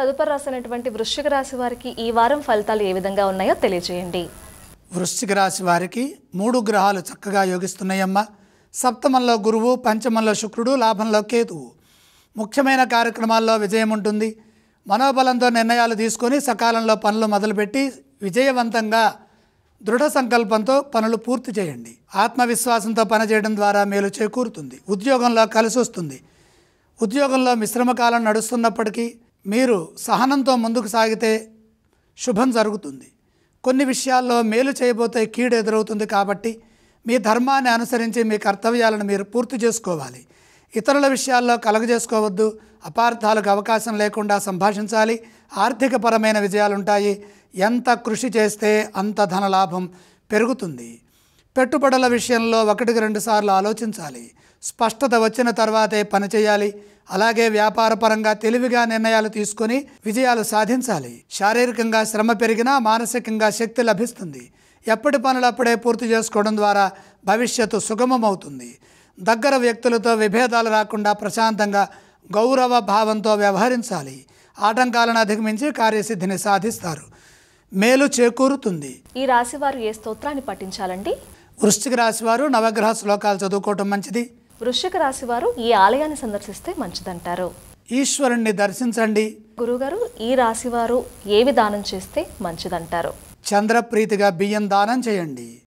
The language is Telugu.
తదుపరి రాసినటువంటి వృశ్చిక రాశి వారికి ఈ వారం ఫలితాలు ఏ విధంగా ఉన్నాయో తెలియజేయండి. వృశ్చిక రాశి వారికి 3 గ్రహాలు చక్కగా యోగిస్తున్నాయమ్మా. సప్తమంలో గురువు, పంచమంలో శుక్రుడు, లాభంలో కేతువు. ముఖ్యమైన కార్యక్రమాల్లో విజయం ఉంటుంది. మనోబలంతో నిర్ణయాలు తీసుకొని సకాలంలో పనులు మొదలుపెట్టి విజయవంతంగా దృఢ సంకల్పంతో పనులు పూర్తి చేయండి. ఆత్మవిశ్వాసంతో పనిచేయడం ద్వారా మేలు చేకూరుతుంది. ఉద్యోగంలో కలిసి వస్తుంది. ఉద్యోగంలో మిశ్రమ కాలం నడుస్తున్నప్పటికీ మీరు సహనంతో ముందుకు సాగితే శుభం జరుగుతుంది. కొన్ని విషయాల్లో మేలు చేయబోతే కీడు ఎదురవుతుంది. కాబట్టి మీ ధర్మాన్ని అనుసరించి మీ కర్తవ్యాలను మీరు పూర్తి చేసుకోవాలి. ఇతరుల విషయాల్లో కలగజేసుకోవద్దు. అపార్థాలకు అవకాశం లేకుండా సంభాషించాలి. ఆర్థికపరమైన విజయాలుంటాయి. ఎంత కృషి చేస్తే అంత ధనలాభం పెరుగుతుంది. పెట్టుబడుల విషయంలో 1-2 సార్లు ఆలోచించాలి. స్పష్టత వచ్చిన తర్వాతే పని చేయాలి. అలాగే వ్యాపారపరంగా తెలివిగా నిర్ణయాలు తీసుకొని విజయాలు సాధించాలి. శారీరకంగా శ్రమ పెరిగినా మానసికంగా శక్తి లభిస్తుంది. ఎప్పటి పనులప్పుడే పూర్తి చేసుకోవడం ద్వారా భవిష్యత్తు సుగమమవుతుంది. దగ్గర వ్యక్తులతో విభేదాలు రాకుండా ప్రశాంతంగా గౌరవ భావంతో వ్యవహరించాలి. ఆటంకాలను అధిగమించి కార్యసిద్ధిని సాధిస్తారు. మేలు చేకూరుతుంది. ఈ రాశి వారు ఏ స్తోత్రాన్ని పఠించాలండి? వృశ్చిక రాశి వారు నవగ్రహ శ్లోకాలు చదువుకోవటం మంచిది. వృశ్చిక రాశి వారు ఈ ఆలయాన్ని సందర్శిస్తే మంచిదంటారు. ఈశ్వరుణ్ణి దర్శించండి. గురుగారు, ఈ రాశి వారు ఏవి దానం చేస్తే మంచిదంటారు? చంద్రప్రీతిగా బియ్యం దానం చేయండి.